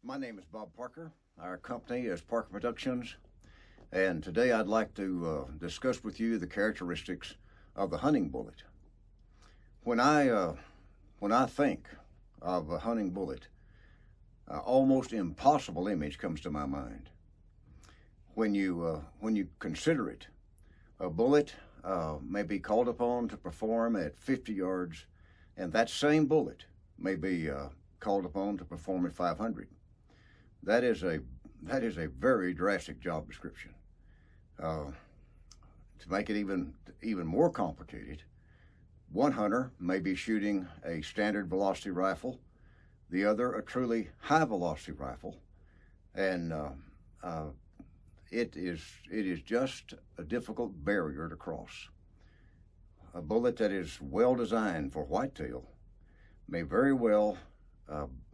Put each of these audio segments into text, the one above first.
My name is Bob Parker. Our company is Parker Productions, and today I'd like to discuss with you the characteristics of the hunting bullet. When I think of a hunting bullet, an almost impossible image comes to my mind. When you consider it, a bullet may be called upon to perform at 50 yards, and that same bullet may be called upon to perform at 500. That is a very drastic job description. To make it even more complicated, one hunter may be shooting a standard velocity rifle, the other a truly high velocity rifle, and it is just a difficult barrier to cross. A bullet that is well designed for whitetail may very well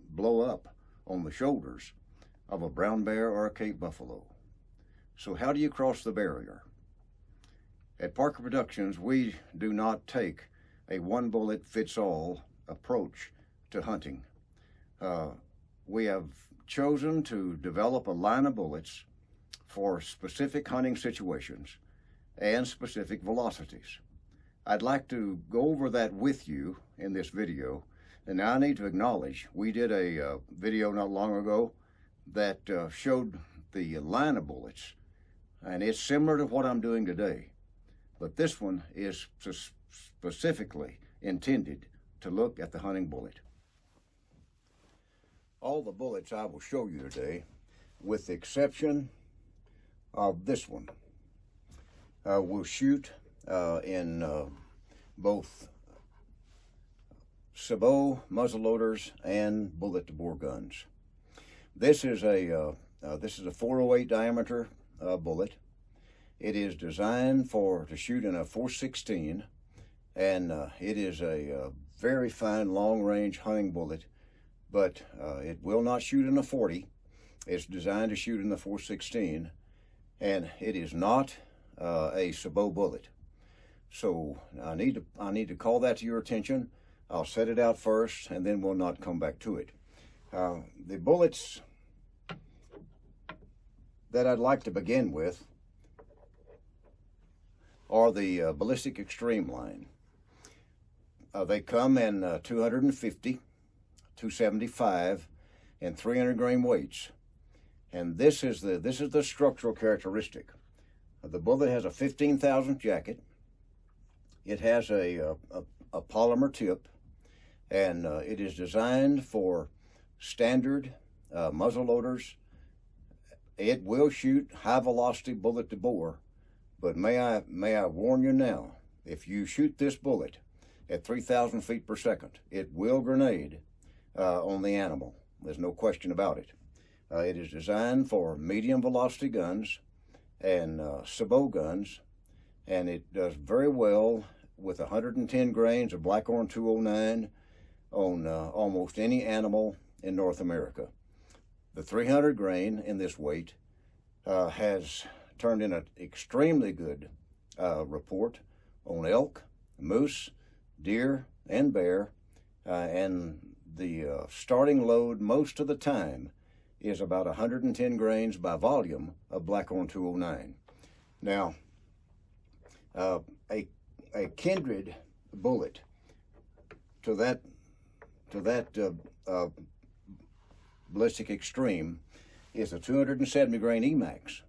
blow up on the shoulders of a brown bear or a Cape buffalo. So how do you cross the barrier? At Parker Productions, we do not take a one-bullet-fits-all approach to hunting. We have chosen to develop a line of bullets for specific hunting situations and specific velocities. I'd like to go over that with you in this video, and now I need to acknowledge we did a video not long ago that showed the line of bullets, and it's similar to what I'm doing today, but this one is specifically intended to look at the hunting bullet. All the bullets I will show you today, with the exception of this one, will shoot in both sabot muzzleloaders and bullet-to-bore guns. This is a 408 diameter bullet. It is designed to shoot in a 416, and it is a very fine long-range hunting bullet, but it will not shoot in a 40. It's designed to shoot in the 416, and it is not a sabot bullet. So I need to call that to your attention. I'll set it out first, and then we'll not come back to it. The bullets that I'd like to begin with are the Ballistic Extreme line. They come in 250, 275, and 300 grain weights. And this is the structural characteristic. The bullet has a 15,000 jacket. It has a polymer tip, and it is designed for standard muzzle loaders. It will shoot high velocity bullet to bore, but may I warn you now, if you shoot this bullet at 3,000 feet per second, it will grenade on the animal. There's no question about it. It is designed for medium velocity guns and sabot guns, and it does very well with 110 grains of Blackhorn 209 on almost any animal in North America. The 300 grain in this weight has turned in an extremely good report on elk, moose, deer, and bear, and the starting load most of the time is about 110 grains by volume of Blackhorn 209. Now, a kindred bullet to that Ballistic Extreme is a 270 grain Emax.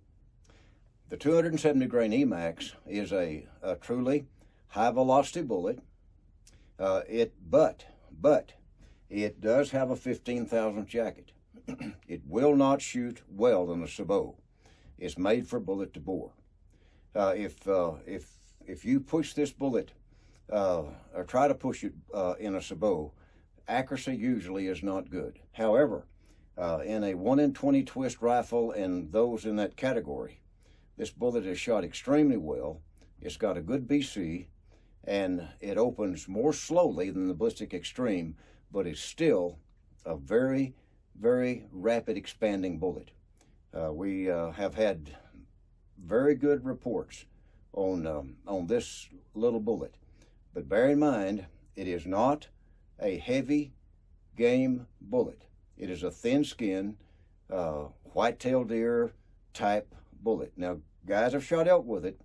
The 270 grain Emax is a truly high velocity bullet. But it does have a 15,000 jacket. It will not shoot well in a sabot. It's made for bullet to bore. If you push this bullet or try to push it in a sabot, accuracy usually is not good. However, in a 1 in 20 twist rifle and those in that category, this bullet is shot extremely well. It's got a good BC, and it opens more slowly than the Ballistic Extreme, but it's still a very, very rapid expanding bullet. We have had very good reports on this little bullet, but bear in mind, it is not a heavy game bullet. It is a thin skin. white-tailed deer type bullet. Now, guys have shot elk with it,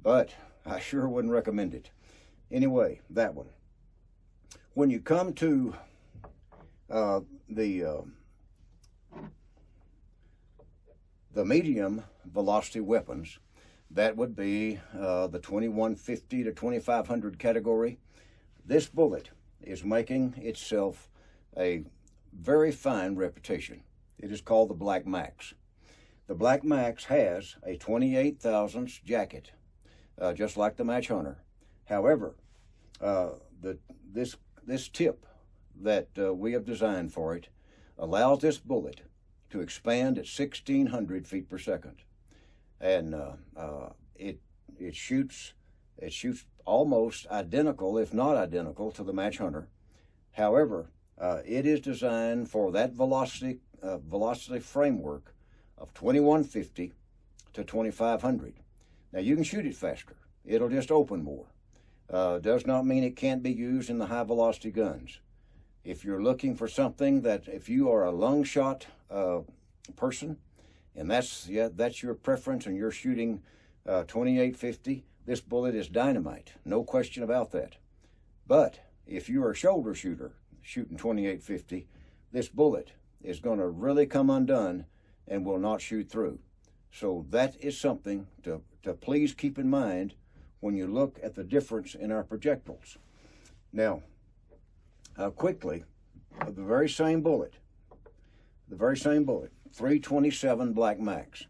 but I sure wouldn't recommend it. Anyway, that one. When you come to the medium velocity weapons, that would be the 2150 to 2500 category. This bullet is making itself a very fine reputation. It is called the Black Max. The Black Max has a 28 thousandths jacket, just like the Match Hunter. However, this tip that we have designed for it allows this bullet to expand at 1600 feet per second, and it shoots almost identical, if not identical, to the Match Hunter. However, it is designed for that velocity framework of 2150 to 2500. Now, you can shoot it faster. It'll just open more. Does not mean it can't be used in the high velocity guns. If you're looking for something that, if you are a lung shot person, and that's your preference, and you're shooting 2850, this bullet is dynamite, no question about that. But if you're a shoulder shooter shooting 2850, this bullet is going to really come undone and will not shoot through. So that is something to please keep in mind when you look at the difference in our projectiles. Now, quickly, the very same bullet, 327 Black Max.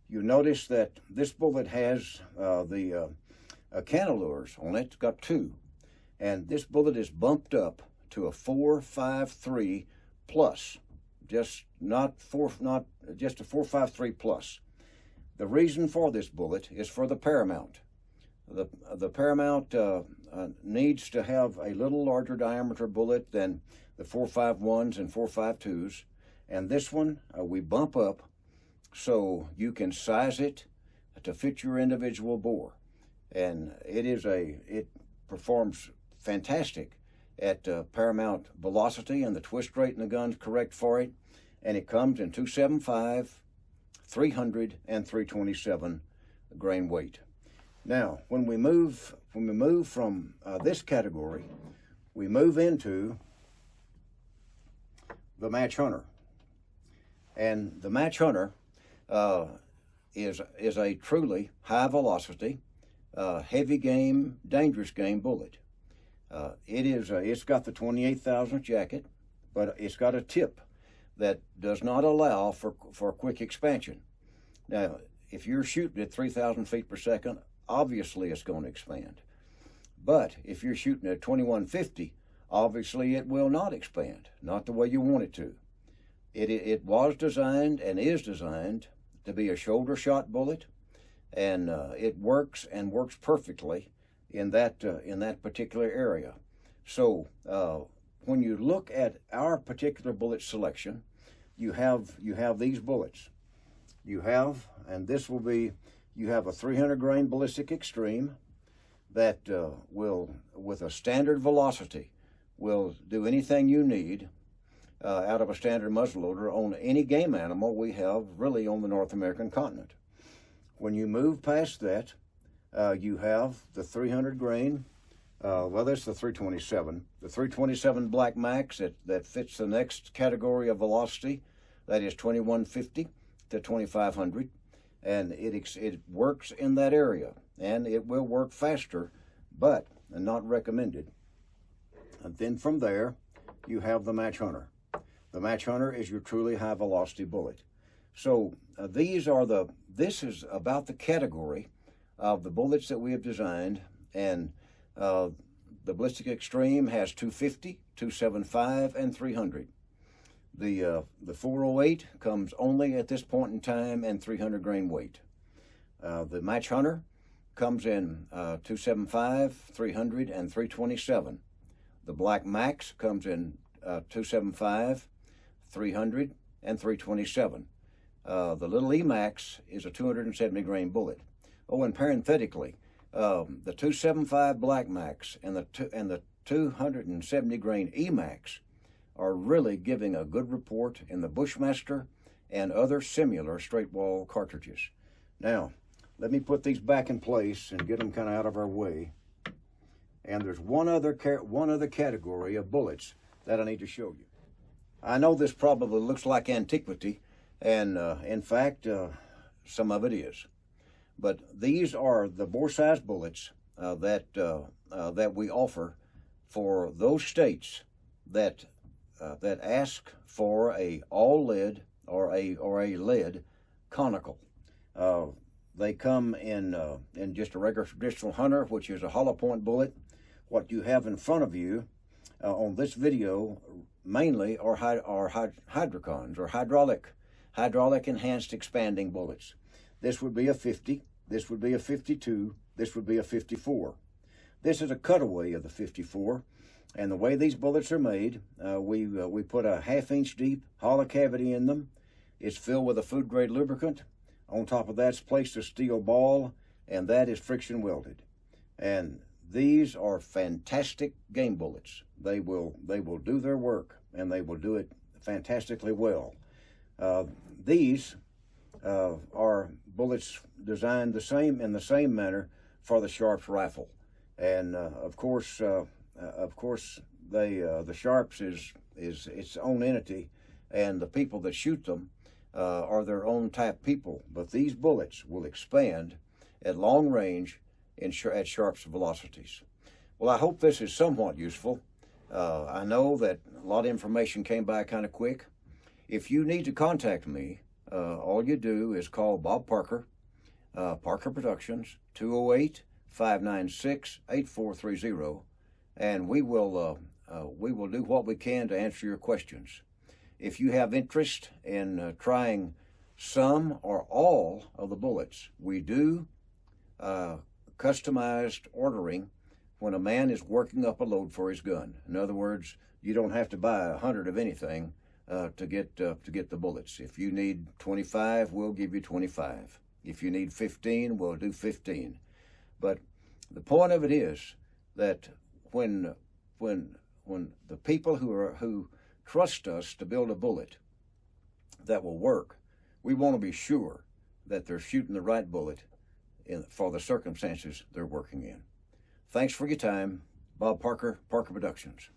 You notice that this bullet has the cantilures on it. It's got two, and this bullet is bumped up to a 4.53 plus, just a 4.53 plus. The reason for this bullet is for the paramount. The paramount needs to have a little larger diameter bullet than the 4.51s and 4.52s, and this one we bump up so you can size it to fit your individual bore, and it performs fantastic at paramount velocity, and the twist rate in the gun's correct for it, and it comes in 275, 300, and 327 grain weight. Now, when we move from this category, we move into the Match Hunter, and the Match Hunter is a truly high velocity, heavy game, dangerous game bullet. It's got the 28,000 jacket, but it's got a tip that does not allow for quick expansion. Now, if you're shooting at 3,000 feet per second, obviously it's going to expand. But if you're shooting at 2150, obviously it will not expand, not the way you want it to. It was designed and is designed to be a shoulder shot bullet, and it works perfectly in that particular area. So when you look at our particular bullet selection, you have these bullets. You have a 300 grain ballistic extreme that will, with a standard velocity, will do anything you need out of a standard muzzleloader on any game animal we have really on the North American continent. When you move past that, you have the 300 grain, that's the 327. The 327 Black Max that fits the next category of velocity, that is 2150 to 2500, and it works in that area, and it will work faster, but not recommended. And then from there, you have the Match Hunter. The Match Hunter is your truly high velocity bullet. So this is about the category of the bullets that we have designed, and the Ballistic Extreme has 250, 275, and 300. The 408 comes only at this point in time in 300 grain weight. The Match Hunter comes in 275, 300, and 327. The Black Max comes in 275, 300, and 327. The little Emax is a 270 grain bullet. Oh, and parenthetically, the 275 Black Max and the 270 grain Emax are really giving a good report in the Bushmaster and other similar straight wall cartridges. Now, let me put these back in place and get them kind of out of our way. And there's one other category of bullets that I need to show you. I know this probably looks like antiquity, and in fact, some of it is. But these are the bore-size bullets that we offer for those states that ask for a all lead or a lead conical. They come in just a regular traditional hunter, which is a hollow point bullet. What you have in front of you on this video mainly are hydrocons or hydraulic enhanced expanding bullets. This would be a 50. This would be a 52. This would be a 54. This is a cutaway of the 54. And the way these bullets are made, we put a 1/2 inch deep hollow cavity in them. It's filled with a food grade lubricant. On top of that's placed a steel ball, and that is friction welded. And these are fantastic game bullets. They will do their work, and they will do it fantastically well. These are bullets designed in the same manner for the Sharps rifle, and of course, the Sharps is its own entity, and the people that shoot them are their own type people. But these bullets will expand at long range at Sharps velocities. Well, I hope this is somewhat useful. I know that a lot of information came by kind of quick. If you need to contact me, all you do is call Bob Parker, Parker Productions, 208-596-8430, and we will do what we can to answer your questions. If you have interest in trying some or all of the bullets, we do customized ordering when a man is working up a load for his gun. In other words, you don't have to buy 100 of anything to get the bullets. If you need 25, we'll give you 25. If you need 15, we'll do 15. But the point of it is that when the people who trust us to build a bullet that will work, we want to be sure that they're shooting the right bullet for the circumstances they're working in. Thanks for your time. Bob Parker, Parker Productions.